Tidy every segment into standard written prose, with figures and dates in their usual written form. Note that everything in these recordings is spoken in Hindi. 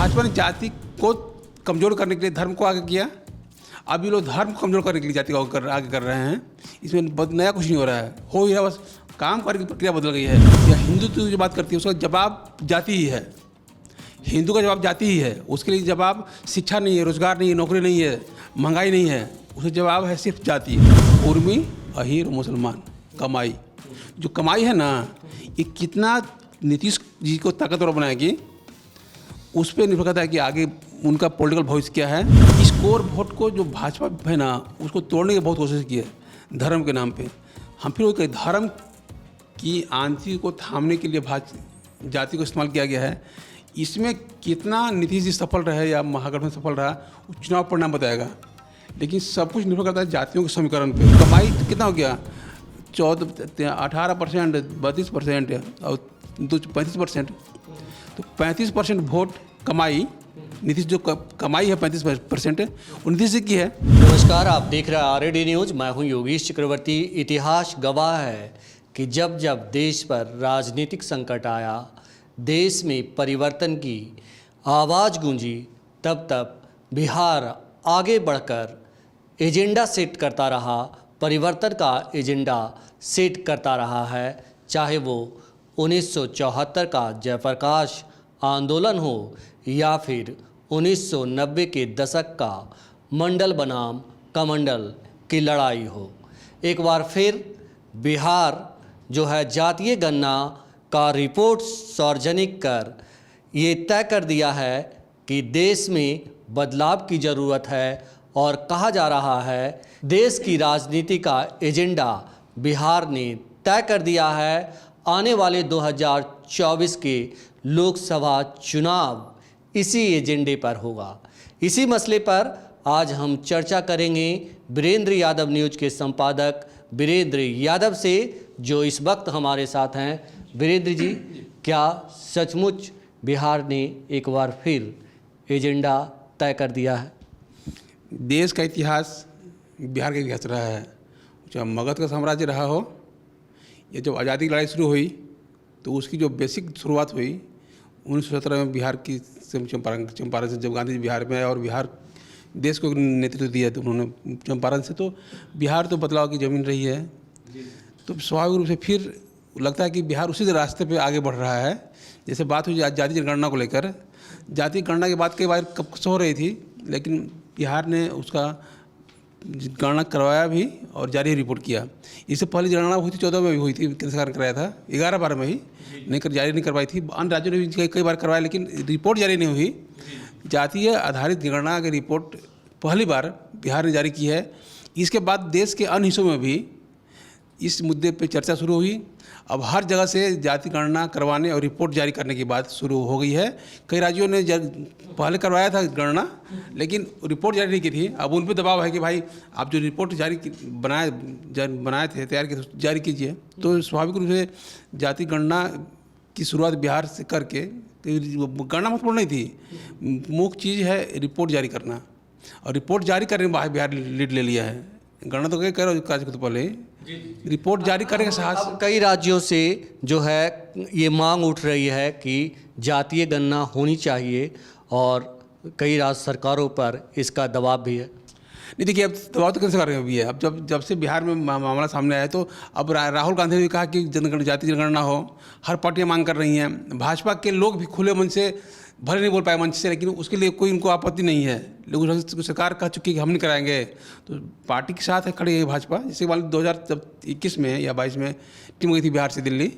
भाजपा ने जाति को कमज़ोर करने के लिए धर्म को आगे किया। अब ये लोग धर्म को कमज़ोर करने के लिए जाति को आगे कर रहे हैं। इसमें नया कुछ नहीं हो रहा है, हो ही रहा, बस काम करने की प्रक्रिया बदल गई है। या हिंदुत्व जो बात करती है उसका जवाब जाति ही है। हिंदू का जवाब जाति ही है। उसके लिए जवाब शिक्षा नहीं है, रोजगार नहीं है, नौकरी नहीं है, महंगाई नहीं है। उसका जवाब है सिर्फ जाति। उर्मी, अहीर, मुसलमान, कमाई। जो कमाई है ना, ये कितना नीतीश जी को ताकतवर बनाएगी, उस पर निर्भर करता है कि आगे उनका पॉलिटिकल भविष्य क्या है। इस कोर वोट को जो भाजपा है ना, उसको तोड़ने की बहुत कोशिश की है धर्म के नाम पे। हम फिर वो कहें धर्म की आंधी को थामने के लिए जाति को इस्तेमाल किया गया है। इसमें कितना नीतीश जी सफल रहे या महागठबंधन सफल रहा, वो चुनाव परिणाम बताएगा। लेकिन सब कुछ निर्भर करता है जातियों के समीकरण पे। कमाई कितना हो गया? 18%, 32% और 35%। तो 35% वोट कमाई, नीतीश जो कमाई है 35% वो नीतीश जी की है। नमस्कार, आप देख रहे हैं आरएडी न्यूज। मैं हूं योगेश चक्रवर्ती। इतिहास गवाह है कि जब जब देश पर राजनीतिक संकट आया, देश में परिवर्तन की आवाज़ गूंजी, तब तब बिहार आगे बढ़कर एजेंडा सेट करता रहा, परिवर्तन का एजेंडा सेट करता रहा है। चाहे वो 1974 का जयप्रकाश आंदोलन हो या फिर 1990 के दशक का मंडल बनाम कमंडल की लड़ाई हो। एक बार फिर बिहार जो है जातीय गणना का रिपोर्ट सार्वजनिक कर ये तय कर दिया है कि देश में बदलाव की ज़रूरत है। और कहा जा रहा है देश की राजनीति का एजेंडा बिहार ने तय कर दिया है। आने वाले 2024 के लोकसभा चुनाव इसी एजेंडे पर होगा। इसी मसले पर आज हम चर्चा करेंगे वीरेंद्र यादव न्यूज के संपादक वीरेंद्र यादव से, जो इस वक्त हमारे साथ हैं। वीरेंद्र जी, क्या सचमुच बिहार ने एक बार फिर एजेंडा तय कर दिया है? देश का इतिहास बिहार का इतिहास रहा है। चाहे मगध का साम्राज्य रहा हो, ये जब आज़ादी की लड़ाई शुरू हुई तो उसकी जो बेसिक शुरुआत हुई 1917 में बिहार की चंपारण से। जब गांधी जी बिहार में आए और बिहार देश को नेतृत्व दिया तो उन्होंने चंपारण से, तो बिहार तो बदलाव की ज़मीन रही है। तो स्वाभाविक रूप से फिर लगता है कि बिहार उसी रास्ते पे आगे बढ़ रहा है। जैसे बात हुई जाति जनगणना को लेकर, जाति गणना की बात कई बार कब से हो रही थी, लेकिन बिहार ने उसका गणना करवाया भी और जारी रिपोर्ट किया। इससे पहले गणना हुई थी 14 में भी हुई थी, केंद्र सरकार ने कराया था 11-12 में ही जारी नहीं करवाई थी। अन्य राज्यों ने भी कई बार करवाया, लेकिन रिपोर्ट जारी नहीं हुई। जातीय आधारित गणना की रिपोर्ट पहली बार बिहार ने जारी की है। इसके बाद देश के अन्य हिस्सों में भी इस मुद्दे पे चर्चा शुरू हुई। अब हर जगह से जाति गणना करवाने और रिपोर्ट जारी करने की बात शुरू हो गई है। कई राज्यों ने पहले करवाया था गणना, लेकिन रिपोर्ट जारी नहीं की थी। अब उन पर दबाव है कि भाई आप जो रिपोर्ट बनाए थे, तैयार किए, जारी कीजिए। तो स्वाभाविक रूप से जाति गणना की शुरुआत बिहार से करके, गणना महत्वपूर्ण नहीं थी, मुख्य चीज़ है रिपोर्ट जारी करना। और रिपोर्ट जारी करने में बिहार लीड ले लिया है। गणना तो कह रहे हो कार्य को, तो पहले रिपोर्ट जारी करने के साहस। अब कई राज्यों से जो है ये मांग उठ रही है कि जातीय गणना होनी चाहिए और कई राज्य सरकारों पर इसका दबाव भी है। नहीं, देखिए, अब दबाव तो कैसे कर रहे हैं भी है। अब जब से बिहार में मामला सामने आया तो अब राहुल गांधी ने भी कहा कि जातीय जनगणना हो। हर पार्टियां मांग कर रही हैं। भाजपा के लोग भी खुले मन से, भले नहीं बोल पाए मंच से, लेकिन उसके लिए कोई उनको आपत्ति नहीं है। लेकिन सरकार कह चुकी है कि हम नहीं कराएंगे, तो पार्टी के साथ है खड़ी है भाजपा। जैसे मान 2021 में या 22 में टीम गई थी बिहार से दिल्ली,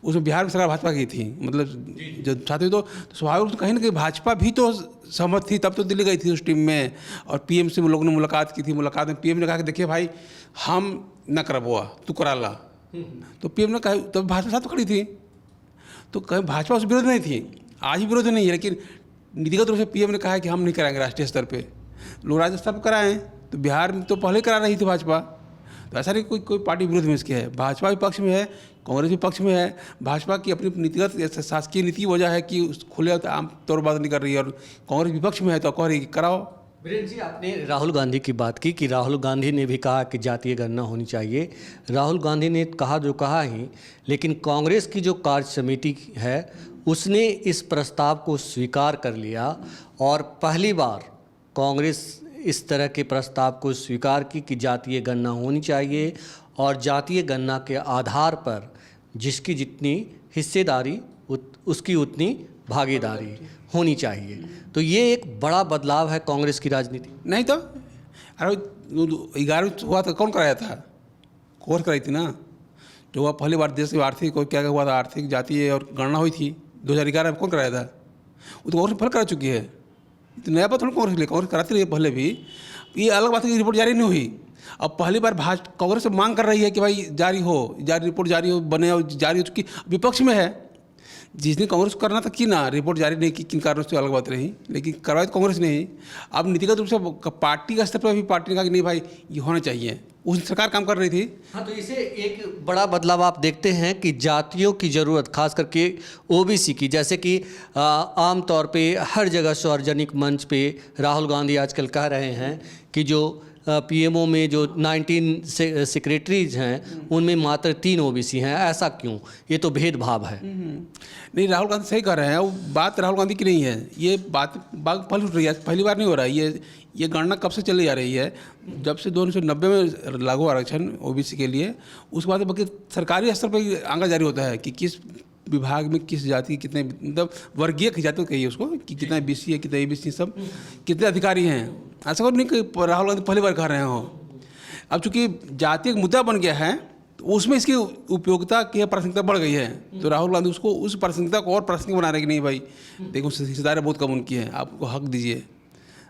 उसमें बिहार में सरकार भाजपा की थी, मतलब जो छात्र। तो स्वाभाविक रूप से कहीं ना कहीं भाजपा भी तो सहमत थी, तब तो दिल्ली गई थी उस टीम में। और पीएम से लोगों ने मुलाकात की थी। मुलाकात में पीएम ने कहा कि देखिए भाई, हम न करबुआ, तू करा ला। तो पीएम ने कहा, तो भाजपा साथ खड़ी थी, तो कहीं भाजपा उस विरोध नहीं थी। आज भी विरोध नहीं है, लेकिन नीतिगत रूप से पीएम ने कहा है कि हम नहीं कराएंगे राष्ट्रीय स्तर पे, लोग राज्य स्तर पर कराएं। तो बिहार में तो पहले करा रही थी भाजपा। तो ऐसा नहीं कोई पार्टी विरोध में इसके है। भाजपा भी पक्ष में है, कांग्रेस भी पक्ष में है। भाजपा की अपनी नीतिगत शासकीय नीति वजह है कि खुले आम तौर पर बात नहीं कर रही है, और कांग्रेस विपक्ष में है तो कह रही है कि कराओ। वीरेंद्र जी, आपने राहुल गांधी की बात की कि राहुल गांधी ने भी कहा कि जातीय गणना होनी चाहिए। राहुल गांधी ने कहा जो कहा ही, लेकिन कांग्रेस की जो कार्य समिति है उसने इस प्रस्ताव को स्वीकार कर लिया और पहली बार कांग्रेस इस तरह के प्रस्ताव को स्वीकार की कि जातीय गणना होनी चाहिए और जातीय गणना के आधार पर जिसकी जितनी हिस्सेदारी उसकी उतनी भागीदारी होनी चाहिए। तो ये एक बड़ा बदलाव है कांग्रेस की राजनीति। नहीं तो अरे 11 हुआ था, कौन कराया था? कांग्रेस कराई थी ना। जो हुआ पहली बार देश में आर्थिक और क्या क्या हुआ था, आर्थिक जातीय और गणना हुई थी 2011 में, कौन कराया था? वो तो कांग्रेस पहले करा चुकी है। तो नया बात थोड़ा कांग्रेस के लिए, कांग्रेस कराती रही है पहले भी। ये अलग बात है कि रिपोर्ट जारी नहीं हुई। अब पहली बार कांग्रेस से मांग कर रही है कि भाई जारी रिपोर्ट जारी हो, बने और जारी हो चुकी, विपक्ष में है। जिस दिन कांग्रेस को करना था कि ना रिपोर्ट जारी नहीं की, किन कारणों से अलग बात रही, लेकिन करवाई तो कांग्रेस ने ही। अब नीतिगत रूप से पार्टी का स्तर पर भी पार्टी ने कहा कि नहीं भाई ये होना चाहिए, उस सरकार काम कर रही थी। हाँ, तो इसे एक बड़ा बदलाव आप देखते हैं कि जातियों की ज़रूरत, खास करके ओबीसी की, जैसे कि आम तौर पे हर जगह सार्वजनिक मंच पे राहुल गांधी आजकल कह रहे हैं कि जो पीएमओ में जो 19 सेक्रेटरीज हैं उनमें मात्र 3 ओबीसी हैं। ऐसा क्यों? ये तो भेदभाव है। नहीं, राहुल गांधी सही कह रहे हैं। वो बात राहुल गांधी की नहीं है, ये बात पहले उठ रही है, पहली बार नहीं हो रहा है। ये गणना कब से चली आ रही है? जब से 1990 में लागू आरक्षण ओबीसी के लिए, उसके बाद बल्कि सरकारी स्तर पर आंकड़ा जारी होता है कि किस विभाग में किस जाति के कितने, मतलब वर्गीय जाति कहिए उसको, कि कितना बीसी है, कितना एबीसी, सब कितने अधिकारी हैं। ऐसा कुछ नहीं कि राहुल गांधी पहली बार कह रहे हो। अब चूंकि जाति एक मुद्दा बन गया है तो उसमें इसकी उपयोगिता की प्राथमिकता बढ़ गई है, तो राहुल गांधी उसको उस प्राथमिकता को और प्राथमिक बना रहे कि नहीं भाई देखो हिस्सेदारी बहुत कम उनकी है, आपको हक दीजिए।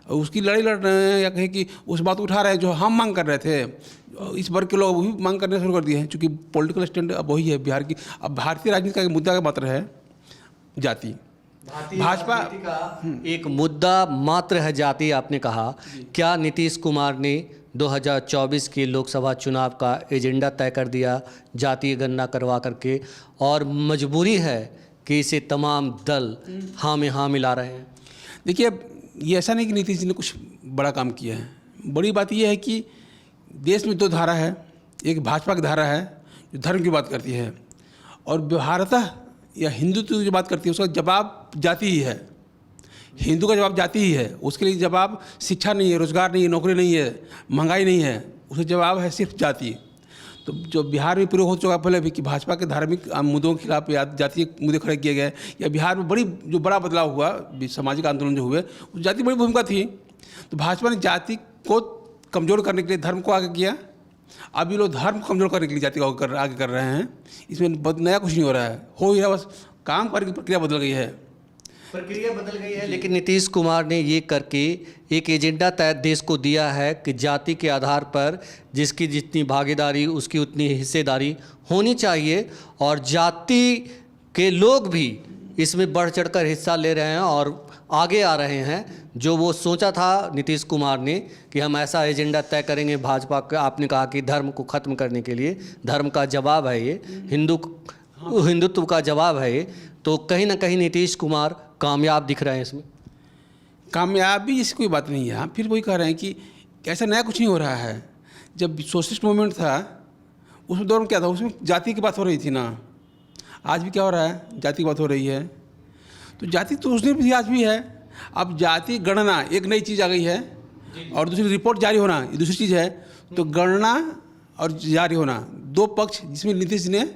और उसकी लड़ाई लड़ रहे हैं, या कहें कि उस बात को उठा रहे हैं जो हम मांग कर रहे थे। इस वर्ग के लोग वही मांग करना शुरू कर दिए हैं, चूँकि पॉलिटिकल स्टैंड अब वही है बिहार की। अब भारतीय राजनीति का मुद्दा का मात्र है जाति। भाजपा का एक मुद्दा मात्र है जाति, आपने कहा। क्या नीतीश कुमार ने 2024 के लोकसभा चुनाव का एजेंडा तय कर दिया जातीय गणना करवा करके, और मजबूरी है कि इसे तमाम दल हाँ में हाँ मिला रहे हैं? देखिए, ये ऐसा नहीं कि नीतीश जी ने कुछ बड़ा काम किया है। बड़ी बात यह है कि देश में 2 धारा है। एक भाजपा की धारा है जो धर्म की बात करती है, और व्यवहारतः या हिंदुत्व की जो बात करती है उसका जवाब जाति ही है। हिंदू का जवाब जाति ही है। उसके लिए जवाब शिक्षा नहीं है, रोजगार नहीं है, नौकरी नहीं है, महंगाई नहीं है, उसका जवाब है सिर्फ जाति। तो जो बिहार में प्रयोग हो चुका पहले भी कि भाजपा के धार्मिक मुद्दों के खिलाफ या जातीय मुद्दे खड़े किए गए, या बिहार में बड़ा बदलाव हुआ, सामाजिक आंदोलन जो हुए, उस जाति की बड़ी भूमिका थी। तो भाजपा ने जाति को कमज़ोर करने के लिए धर्म को आगे किया। अब ये लोग धर्म को कमज़ोर करने के लिए जाति को आगे कर रहे हैं। इसमें नया कुछ नहीं हो रहा है, हो ही रहा, बस काम करने की प्रक्रिया बदल गई है। प्रक्रिया बदल गई है, लेकिन नीतीश कुमार ने ये करके एक एजेंडा तय देश को दिया है कि जाति के आधार पर जिसकी जितनी भागीदारी उसकी उतनी हिस्सेदारी होनी चाहिए, और जाति के लोग भी इसमें बढ़ चढ़कर हिस्सा ले रहे हैं और आगे आ रहे हैं। जो वो सोचा था नीतीश कुमार ने कि हम ऐसा एजेंडा तय करेंगे भाजपा का, आपने कहा कि धर्म को ख़त्म करने के लिए, धर्म का जवाब है ये, हिंदुत्व का जवाब है ये, तो कहीं ना कहीं नीतीश कुमार कामयाब दिख रहे हैं इसमें। कामयाबी इसकी कोई बात नहीं है। हम फिर वही कह रहे हैं कि ऐसा नया कुछ नहीं हो रहा है। जब सोशलिस्ट मूवमेंट था उस दौरान क्या था, उसमें जाति की बात हो रही थी ना। आज भी क्या हो रहा है, जाति की बात हो रही है। तो जाति तो उसने भी आज भी है। अब जाति गणना एक नई चीज़ आ गई है, और दूसरी रिपोर्ट जारी होना ये दूसरी चीज़ है। तो गणना और जारी होना 2 पक्ष, जिसमें नीतीश ने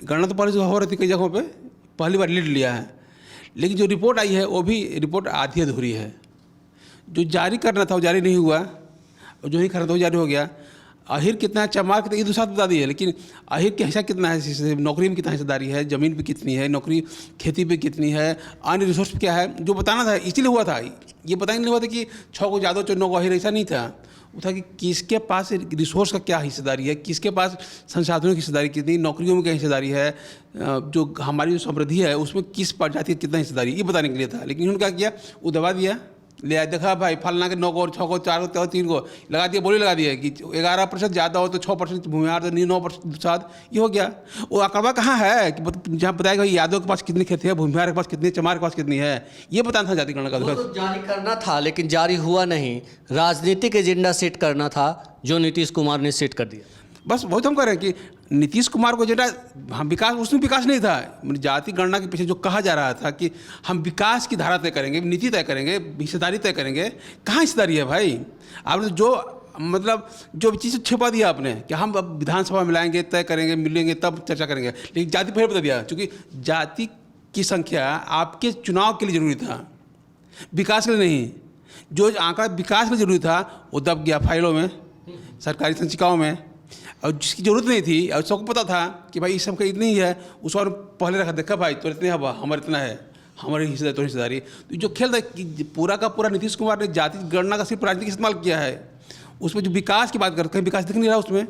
गणना तो पहले से हो रही थी कई जगहों पे, पहली बार लीड लिया है, लेकिन जो रिपोर्ट आई है वो भी रिपोर्ट आधी अधूरी है। जो जारी करना था वो जारी नहीं हुआ, और जो नहीं करना था वो जारी हो गया। अहिर कितना है, चमार कितना, ये दूसरा बता दी है, लेकिन अहिर का हिस्सा कितना है, नौकरी में कितना हिस्सेदारी है, ज़मीन पे कितनी है, नौकरी खेती पे कितनी है, अन्य रिसोर्स पे क्या है, जो बताना था इसीलिए हुआ था। ये पता ही नहीं हुआ था कि 6 को यादव 9 को अहिर, ऐसा नहीं था। वो था कि किसके पास रिसोर्स का क्या हिस्सेदारी है, किसके पास संसाधनों की हिस्सेदारी कितनी, नौकरियों में क्या हिस्सेदारी है, जो हमारी जो समृद्धि है उसमें किस प्रजाति की कितना हिस्सेदारी, ये बताने के लिए था। लेकिन उन्होंने क्या किया, वो दबा दिया, ले आया, देखा भाई फलना के 9 को और 6 को 4 को 3 को लगा दिया, बोली लगा दिया कि 11% ज़्यादा हो तो 6% भूमिहार, तो 9% साथ, ये हो गया। वो आंकड़ा कहाँ है कि जहाँ बताएगा यादव के पास कितनी खेती है, भूमिहार के पास कितनी, चमार के पास कितनी है, ये बताना था जाति गणना का। तो जारी करना था लेकिन जारी हुआ नहीं, राजनीतिक एजेंडा सेट करना था जो नीतीश कुमार ने सेट कर दिया। बस वही तो हम कह रहे हैं कि नीतीश कुमार को जेटा हम विकास, उसमें विकास नहीं था। जाति गणना के पीछे जो कहा जा रहा था कि हम विकास की धारा तय करेंगे, नीति तय करेंगे, हिस्सेदारी तय करेंगे, कहाँ हिस्सेदारी है भाई? आपने जो मतलब जो चीज़ छिपा दिया आपने कि हम अब विधानसभा में लाएंगे, तय करेंगे, मिलेंगे, तब चर्चा करेंगे, लेकिन जाति पहले बता दिया। क्योंकि जाति की संख्या आपके चुनाव के लिए जरूरी था, विकास के लिए नहीं। जो आंकड़ा विकास के लिए जरूरी था वो दब गया फाइलों में, सरकारी संचिकाओं में, और जिसकी ज़रूरत नहीं थी और सबको पता था कि भाई इस सबका इतनी ही है, उसको और पहले रखा, देखा भाई तो इतने हवा हमारा इतना है, हमारी हिस्सेदारी तो हिस्सेदारी। तो जो खेल था कि पूरा का पूरा नीतीश कुमार ने जाति गणना का सिर्फ राजनीतिक इस्तेमाल किया है। उसमें जो विकास की बात करते हैं, विकास दिख नहीं रहा उसमें।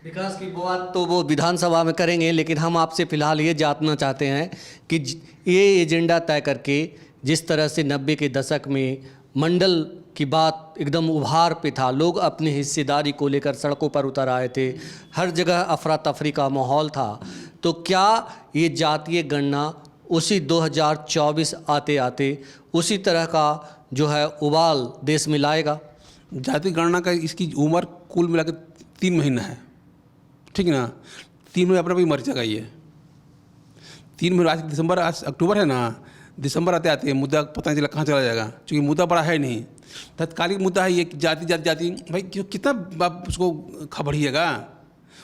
विकास की बात तो वो विधानसभा में करेंगे, लेकिन हम आपसे फिलहाल ये जानना चाहते हैं कि ये एजेंडा तय करके जिस तरह से 90 के दशक में मंडल की बात एकदम उभार पे था, लोग अपनी हिस्सेदारी को लेकर सड़कों पर उतर आए थे, हर जगह अफरा तफरी का माहौल था, तो क्या ये जातीय गणना उसी 2024 आते आते उसी तरह का जो है उबाल देश में लाएगा? जाति गणना का इसकी उम्र कुल मिलाकर 3 महीना है, ठीक ना? 3 महीने अपना भी मर जाएगा ये। 3 महीने, आज दिसंबर, आज अक्टूबर है ना, दिसंबर आते आते मुद्दा पता नहीं चला कहाँ चला जाएगा, क्योंकि मुद्दा बड़ा है नहीं, तत्कालिक मुद्दा है ये कि जाति जाति जाति। भाई कितना आप उसको खबरिएगा?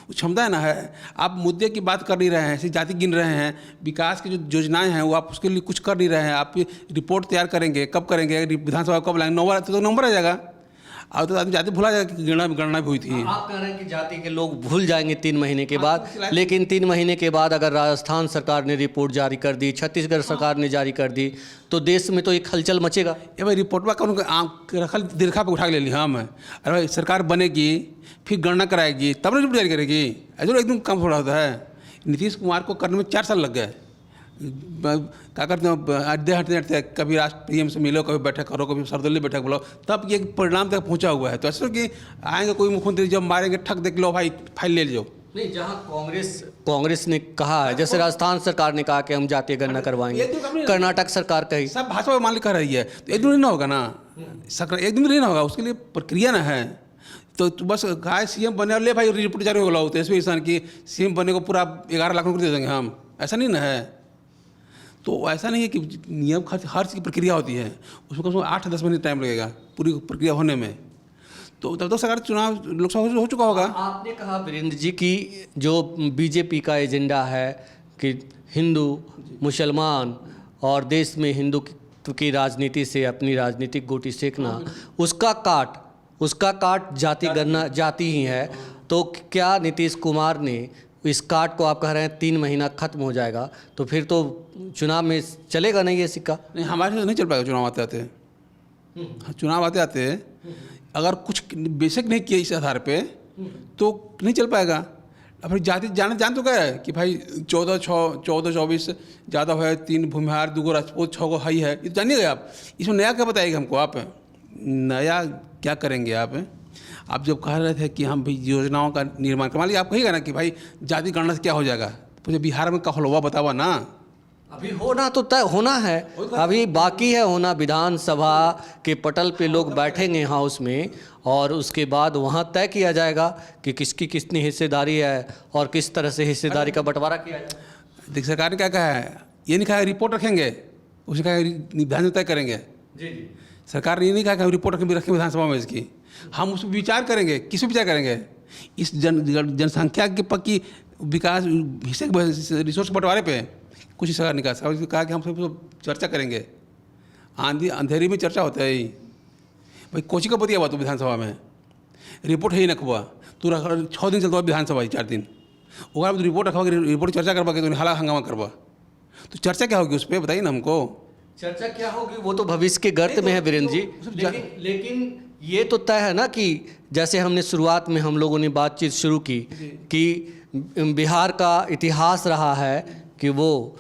वो क्षमता है ना है। आप मुद्दे की बात कर नहीं रहे हैं, सिर्फ जाति गिन रहे हैं। विकास की जो योजनाएं हैं वो आप उसके लिए कुछ कर नहीं रहे हैं। आप रिपोर्ट तैयार करेंगे, कब करेंगे, विधानसभा कब लाएंगे, नंबर तो नंबर आ जाएगा। अब तो आदमी जाति भुला जाएगा कि गणना भी हुई थी। आप कह रहे हैं कि जाति के लोग भूल जाएंगे 3 महीने के बाद, लेकिन 3 महीने के बाद अगर राजस्थान सरकार ने रिपोर्ट जारी कर दी, छत्तीसगढ़ सरकार ने जारी कर दी, तो देश में तो एक हलचल मचेगा। ये भाई रिपोर्ट में कौन रखल दीर्घा पे उठा के ले ली हम। अरे भाई सरकार बनेगी, फिर गणना कराएगी, तब ना रिपोर्ट जारी करेगी। ऐसा एकदम कम थोड़ा होता है। नीतीश कुमार को करने में 4 साल लग गए। क्या करते हैं, अड्डे हटते हटते कभी राष्ट्र पीएम से मिलो, कभी बैठक करो, कभी सर्वदलीय बैठक बुलाओ, तब ये परिणाम तक पहुंचा हुआ है। तो ऐसा कि आएंगे कोई मुख्यमंत्री, जब मारेंगे ठक देख लो भाई फाइल ले लो। नहीं, जहां कांग्रेस ने कहा है, जैसे राजस्थान सरकार ने कहा कि हम जातीय गणना करवाएंगे, कर्नाटक सरकार कही, सब भाजपा मान कर रही है, तो एक दिन ना होगा ना, एक दिन नहीं ना होगा, उसके लिए प्रक्रिया ना है। तो बस गाय सीएम बने और ले भाई रिपोर्ट जारी होगा, तेजस्वी किसान की सीएम बने को पूरा 11 लाख रुपये दे देंगे हम, ऐसा नहीं ना है। तो ऐसा नहीं है कि नियम हर चीज़ की प्रक्रिया होती है, उसमें कम से कम 8-10 महीने टाइम लगेगा पूरी प्रक्रिया होने में। तो तब तो सरकार चुनाव लोकसभा हो चुका होगा। आपने कहा वीरेंद्र जी की जो बीजेपी का एजेंडा है कि हिंदू मुसलमान और देश में हिंदू की राजनीति से अपनी राजनीतिक गोटी सेकना, उसका काट जाति गणना जाति ही है। तो क्या नीतीश कुमार ने इस काट को, आप कह रहे हैं 3 महीना खत्म हो जाएगा, तो फिर तो चुनाव में चलेगा नहीं ये सिक्का? नहीं, हमारे से नहीं चल पाएगा चुनाव आते आते। चुनाव आते आते अगर कुछ बेसिक नहीं किया इस आधार पे तो नहीं चल पाएगा। अब फिर जाति जान तो गया है कि भाई 14-24 ज़्यादा है, 3 भूमिहार, 2 राजपूत, 6 हाई है, ये तो जानिएगा आप। इसमें नया क्या बताइएगा हमको? आप नया क्या करेंगे आप जब कह रहे थे कि हम भी योजनाओं का निर्माण कर, मान लीजिए आप कहिएगा ना कि भाई जाति गणना से क्या हो जाएगा, मुझे बिहार में क्या हलवा बतावा ना। अभी होना तो तय होना है, अभी बाकी है होना। विधानसभा के पटल पे लोग बैठेंगे हाउस में, और उसके बाद वहाँ तय किया जाएगा कि किसकी कितनी हिस्सेदारी है और किस तरह से हिस्सेदारी का बंटवारा किया जाए। देखिए सरकार ने क्या कहा है, ये नहीं कहा है रिपोर्ट रखेंगे, उसने कहा विधानसभा तय करेंगे। जी, सरकार ने ये नहीं कहा कि हम रिपोर्ट रखेंगे विधानसभा में इसकी, हम उस पर विचार करेंगे। किस पर विचार करेंगे? इस जनसंख्या के पक्की विकास हिस्से रिसोर्स बंटवारे पे कुछ सरकार ने कहा कि हम सब चर्चा करेंगे। अंधेरी में चर्चा होता है भाई, कोची का बतिया हुआ तो विधानसभा में रिपोर्ट है ही नखबा, तू 6 दिन चलता हुआ विधानसभा 4 दिन, ओकरा में रिपोर्ट रखवा, रिपोर्ट चर्चा करवा के तो हाला हंगामा करवा, तो चर्चा क्या होगी उस पर बताइए ना हमको। चर्चा क्या होगी वो तो भविष्य के गर्त में है वीरेंद्र जी। लेकिन ये तो तय है ना कि जैसे हमने शुरुआत में हम लोगों ने बातचीत शुरू की कि बिहार का इतिहास रहा है कि वो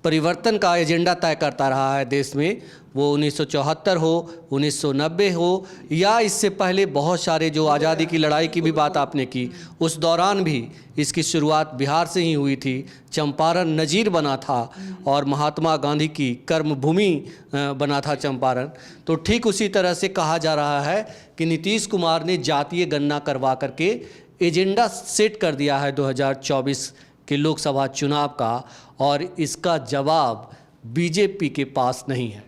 परिवर्तन का एजेंडा तय करता रहा है देश में, वो 1974 हो, 1990 हो, या इससे पहले बहुत सारे जो आज़ादी की लड़ाई की भी बात आपने की, उस दौरान भी इसकी शुरुआत बिहार से ही हुई थी। चंपारण नज़ीर बना था और महात्मा गांधी की कर्मभूमि बना था चंपारण। तो ठीक उसी तरह से कहा जा रहा है कि नीतीश कुमार ने जातीय गणना करवा करके एजेंडा सेट कर दिया है 2024 के लोकसभा चुनाव का, और इसका जवाब बीजेपी के पास नहीं है।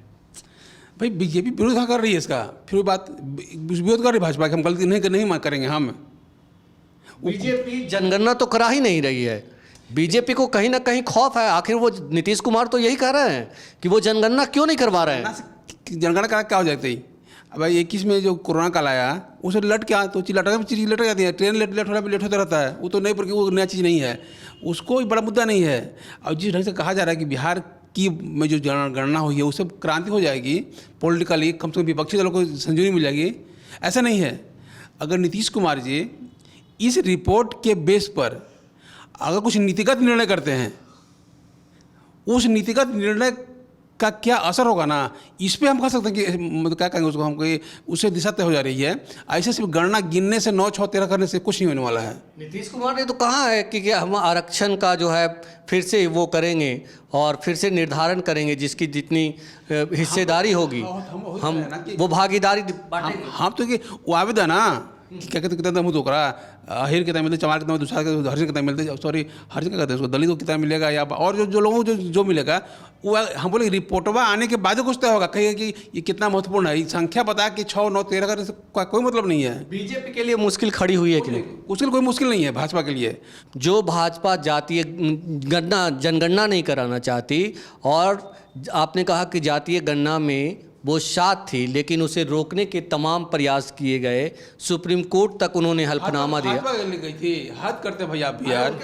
भाई बीजेपी विरोध कहाँ कर रही है इसका? फिर वो बात विरोध कर रही है भाजपा की, हम गलती नहीं करेंगे हम। बीजेपी जनगणना तो करा ही नहीं रही है। बीजेपी को कहीं ना कहीं खौफ है। आखिर वो नीतीश कुमार तो यही कह रहे हैं कि वो जनगणना क्यों नहीं करवा रहे हैं। जनगणना करा क्या हो जाती? अब भाई 21 में जो कोरोना काल आया उसे लट क्या तो चीज लटक जाती है। ट्रेन लेट होता रहता है, वो तो नहीं, porque वो नया चीज़ नहीं है, उसको बड़ा मुद्दा नहीं है। और जिस ढंग से कहा जा रहा है कि बिहार की में जो जनगणना हुई है उससे क्रांति हो जाएगी पॉलिटिकली, कम से कम विपक्षी दलों को संजीवनी मिल जाएगी, ऐसा नहीं है। अगर नीतीश कुमार जी इस रिपोर्ट के बेस पर अगर कुछ नीतिगत निर्णय करते हैं, उस नीतिगत निर्णय का क्या असर होगा ना, इस पे हम कह सकते हैं कि मतलब क्या कहेंगे उसको, हमको उससे दिशा तय हो जा रही है। ऐसे सिर्फ गणना गिनने से 9, 6, 13 करने से कुछ नहीं होने वाला है। नीतीश कुमार ने तो कहा है कि हम आरक्षण का जो है फिर से वो करेंगे और फिर से निर्धारण करेंगे, जिसकी जितनी हिस्सेदारी होगी हम वो भागीदारी बांटेंगे। हम तो कि वो आवेदन ना क्या कहते कितना मुँह धोकरा, अहिर कितना मिलते, चमार कितना, दूसरा हरिजन कितना मिलते, सॉरी हरिजन क्या कहते हैं उसको, दलित को कितना मिलेगा, या और जो लोगों को जो मिलेगा वो हम बोले रिपोर्टवा आने के बाद कुछ तय होगा। कहिए कि ये कितना महत्वपूर्ण है, संख्या बता कि 6, 9, 13 करने से कोई मतलब नहीं है। बीजेपी के लिए मुश्किल खड़ी हुई है कि नहीं? कोई मुश्किल नहीं है भाजपा के लिए। जो भाजपा जातीय जनगणना नहीं कराना चाहती, और आपने कहा कि जातीय गणना में वो शाद थी, लेकिन उसे रोकने के तमाम प्रयास किए गए, सुप्रीम कोर्ट तक उन्होंने हल्फनामा दिया। भाजपा गई थी, हद करते भैया आप यार,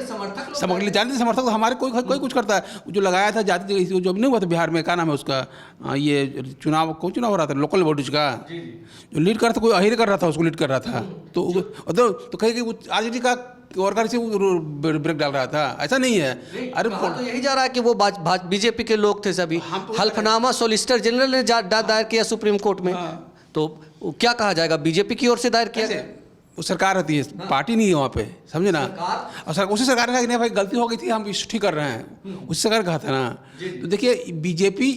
समर्थक तो हमारे कोई कुछ करता है। जो लगाया था जाति जो नहीं हुआ था बिहार में, क्या नाम है उसका, ये चुनाव हो रहा था लोकल बॉडीज का, जो लीड कर रहा था, कोई अहिर कर रहा था, उसको लीड कर रहा था, तो कहीं कि आरजेडी का वर्कर से ब्रेक डाल रहा था, ऐसा नहीं है। अरे तो यही जा रहा है कि वो बीजेपी के लोग थे सभी। हल्फनामा सॉलिसिटर जनरल ने दायर किया सुप्रीम कोर्ट में, तो क्या कहा जाएगा, बीजेपी की ओर से दायर किया गया। वो सरकार रहती है, पार्टी नहीं है वहाँ पे, समझे ना। और उसी सरकार ने कहा कि नहीं भाई गलती हो गई थी, हम ठीक कर रहे हैं, उसी सरकार कहा था ना। तो देखिए बीजेपी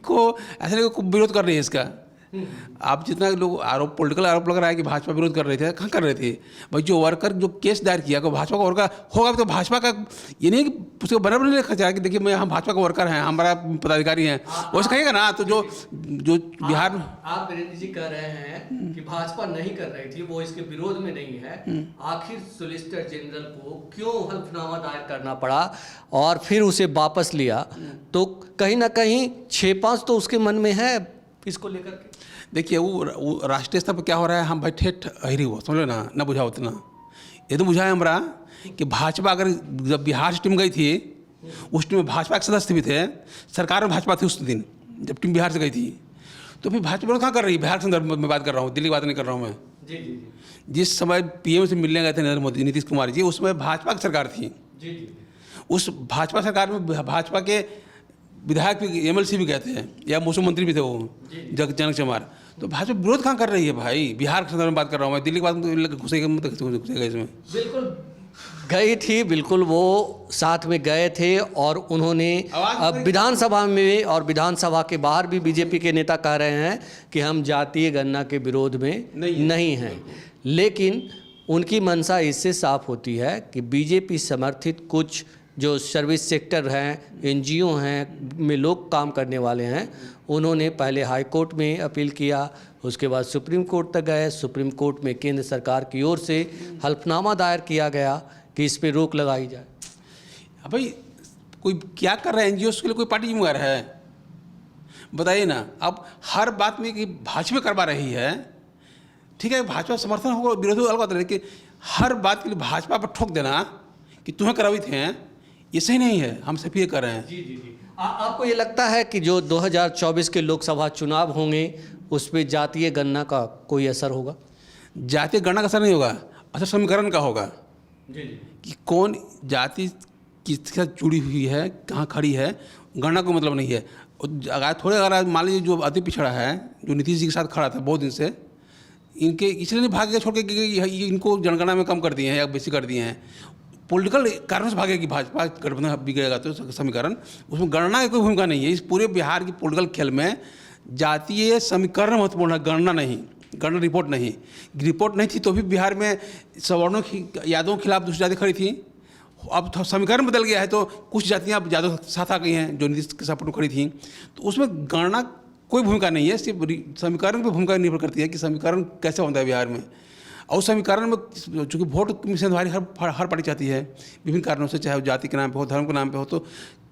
को ऐसा नहीं विरोध कर रही है इसका। आप जितना लोग पॉलिटिकल आरोप लग रहा है कि भाजपा विरोध कर रहे थे, कहाँ कर रहे थे भाई? जो वर्कर जो केस दायर किया को भाजपा का वर्कर होगा तो भाजपा का, ये नहीं कि उसको बराबर नहीं लिखा जाए कि देखिए हम भाजपा का वर्कर हैं, हमारा पदाधिकारी हैं, वैसे कहेगा ना। तो जो बिहार में आप वीरेंद्र जी कह रहे हैं कि भाजपा नहीं कर रही थी, वो इसके विरोध में नहीं है, आखिर सोलिसिटर जनरल को क्यों हल्फनामा दायर करना पड़ा और फिर उसे वापस लिया? तो कहीं ना कहीं 6-5 तो उसके मन में है इसको लेकर के। देखिए वो राष्ट्रीय स्तर पर क्या हो रहा है, हम भाई ठेठ अहिरी हो, समझ लो ना बुझा उतना। ये तो बुझा है हमारा कि भाजपा अगर जब बिहार से टीम गई थी, उस टीम में भाजपा के सदस्य भी थे, सरकार में भाजपा थी उस दिन जब टीम बिहार से गई थी। तो फिर भाजपा कहाँ कर रही है? बिहार के संदर्भ में बात कर रहा हूँ, दिल्ली की बात नहीं कर रहा हूँ मैं। जी। जिस समय पीएम से मिलने गए थे नरेंद्र मोदी, नीतीश कुमार जी, उस समय भाजपा की सरकार थी। उस भाजपा सरकार में भाजपा के विधायक भी, एमएलसी भी गए थे, या मौसम मंत्री भी थे वो जनक चमार। तो भाजपा विरोध कहाँ कर रही है भाई? बिहार के संदर्भ में बात कर रहा हूँ मैं, दिल्ली की बात घुसेगा इसमें। बिल्कुल गई थी, बिल्कुल वो साथ में गए थे, और उन्होंने विधानसभा में और विधानसभा के बाहर भी बीजेपी के नेता कह रहे हैं कि हम जातीय गणना के विरोध में नहीं हैं। लेकिन उनकी मंशा इससे साफ होती है कि बीजेपी समर्थित कुछ जो सर्विस सेक्टर हैं, एनजीओ हैं, में लोग काम करने वाले हैं, उन्होंने पहले हाई कोर्ट में अपील किया, उसके बाद सुप्रीम कोर्ट तक गए। सुप्रीम कोर्ट में केंद्र सरकार की ओर से हल्फनामा दायर किया गया कि इस पे रोक लगाई जाए। भाई कोई क्या कर रहा है? एनजीओ के लिए कोई पार्टी जिम्मेदार है? बताइए ना। अब हर बात में कि भाजपा करवा रही है, ठीक है, भाजपा समर्थन होगा, विरोध होगा, अलग बात है, लेकिन हर बात के लिए भाजपा पर ठोक देना कि तुम्हें करावी थे, ये सही नहीं है। हम सब ये कर रहे हैं। जी। आपको ये लगता है कि जो 2024 के लोकसभा चुनाव होंगे उस पर जातीय गणना का कोई असर होगा? जातीय गणना का असर नहीं होगा, असर समीकरण का होगा। जी। कि कौन जाति किसके साथ जुड़ी हुई है, कहाँ खड़ी है, गणना को मतलब नहीं है। अगर मान लीजिए जो अति पिछड़ा है, जो नीतीश जी के साथ खड़ा था बहुत दिन से, इनके इसलिए नहीं भाग गया छोड़ के कि इनको जनगणना में कम कर दिए हैं या बेसी कर दिए हैं, पॉलिटिकल कारण से भागेगी भाजपा, गठबंधन बिगड़ेगा तो समीकरण, उसमें गणना की कोई भूमिका नहीं है। इस पूरे बिहार की पॉलिटिकल खेल में जातीय समीकरण महत्वपूर्ण है, गणना नहीं। गणना रिपोर्ट नहीं, रिपोर्ट नहीं थी तो भी बिहार में सवर्णों की यादवों के खिलाफ दूसरी जाति खड़ी थी। अब तो समीकरण बदल गया है तो कुछ जातियाँ अब यादव साथ आ गई हैं जो नीतीश के सपोर्ट में खड़ी थी। तो उसमें गणना कोई भूमिका नहीं है, सिर्फ समीकरण पर भूमिका निर्भर करती है कि समीकरण कैसे होता है बिहार में। और समीकरण में चूँकि वोट की मिशनधारी हर पार्टी चाहती है विभिन्न कारणों से, चाहे वो जाति के नाम पे हो, धर्म के नाम पे हो, तो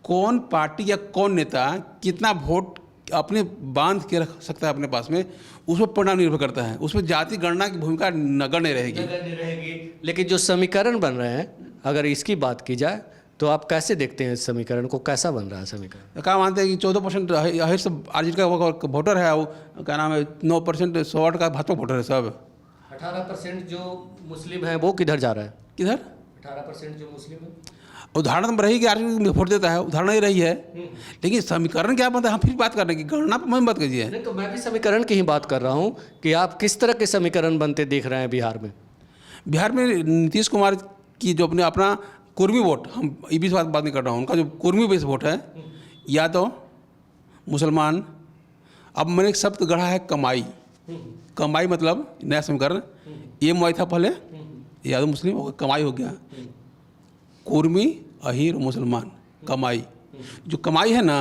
कौन पार्टी या कौन नेता कितना वोट अपने बांध के रख सकता है अपने पास में, उसमें परिणाम निर्भर करता है। उसमें जाति गणना की भूमिका नगण्य रहेगी। लेकिन जो समीकरण बन रहे हैं, अगर इसकी बात की जाए तो आप कैसे देखते हैं इस समीकरण को, कैसा बन रहा है समीकरण? क्या मानते हैं कि 14% अहिर से आरजेडी का वोटर है, वो क्या नाम है 9% सौट का भाजपा वोटर है सब। 18% जो मुस्लिम है वो किधर जा रहा है? किधर 18% जो मुस्लिम है, उदाहरण रही कि आरजेडी वोट देता है, उदाहरण ही रही है। लेकिन समीकरण क्या बनता है, हम फिर बात कर रहे हैं कि गणना पर मत बात कीजिए। नहीं तो मैं भी समीकरण की ही बात कर रहा हूँ कि आप किस तरह के समीकरण बनते देख रहे हैं बिहार में। बिहार में नीतीश कुमार की जो अपना कुर्मी वोट, हम ये भी बात नहीं कर रहा हूँ, उनका जो कुर्मी बेस वोट है, यादव मुसलमान, अब मैंने एक शब्द गढ़ा है कमाई। कमाई मतलब नया समीकरण, ये मुआई था पहले, यादव मुस्लिम हो, कमाई हो गया, कुर्मी अहीर मुसलमान, कमाई। जो कमाई है ना,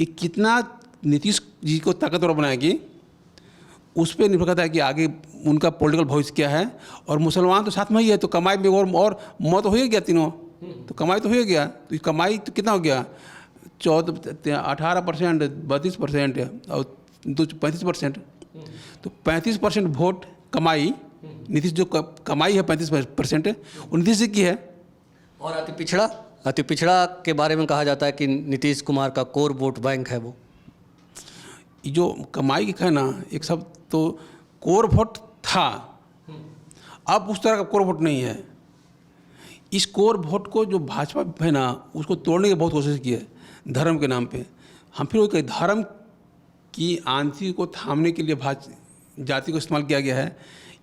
ये कितना नीतीश जी को ताकतवर बनाएगी उस पर निर्भर करता है कि आगे उनका पॉलिटिकल भविष्य क्या है। और मुसलमान तो साथ में ही है, तो कमाई में और मौत हो ही गया तीनों, तो कमाई तो हो ही गया। तो ये कमाई तो कितना हो गया, 18%, 32% और 35%, तो 35% वोट कमाई, नीतीश जो कमाई है 35% वो नीतीश जी की है। और अति पिछड़ा के बारे में कहा जाता है कि नीतीश कुमार का कोर वोट बैंक है वो। ये जो कमाई का है ना, एक शब्द तो कोर वोट था, अब उस तरह का कोर वोट नहीं है। इस कोर वोट को जो भाजपा है ना, उसको तोड़ने की बहुत कोशिश की है धर्म के नाम पे। हम फिर वही धर्म की आंधी को थामने के लिए जाति को इस्तेमाल किया गया है।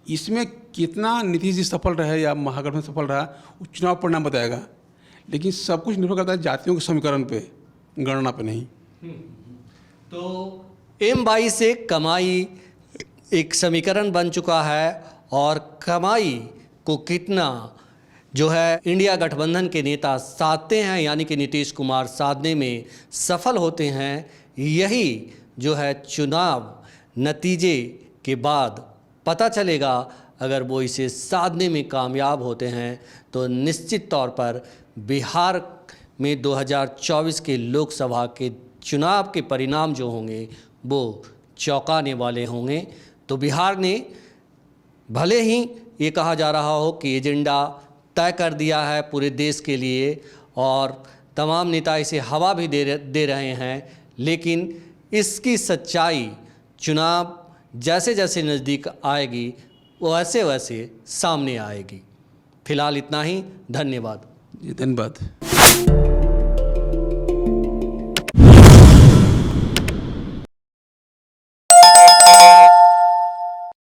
इसमें कितना नीतीश जी सफल रहे या महागठबंधन सफल रहा, वो चुनाव परिणाम बताएगा। लेकिन सब कुछ निर्भर करता है जातियों के समीकरण पे, गणना पे नहीं। तो M22 से कमाई एक समीकरण बन चुका है, और कमाई को कितना जो है इंडिया गठबंधन के नेता साधते हैं, यानी कि नीतीश कुमार साधने में सफल होते हैं, यही जो है चुनाव नतीजे के बाद पता चलेगा। अगर वो इसे साधने में कामयाब होते हैं तो निश्चित तौर पर बिहार में 2024 के लोकसभा के चुनाव के परिणाम जो होंगे वो चौंकाने वाले होंगे। तो बिहार ने भले ही ये कहा जा रहा हो कि एजेंडा तय कर दिया है पूरे देश के लिए और तमाम नेता इसे हवा भी दे रहे हैं, लेकिन इसकी सच्चाई चुनाव जैसे जैसे नज़दीक आएगी वैसे वैसे सामने आएगी। फिलहाल इतना ही, धन्यवाद। धन्यवाद।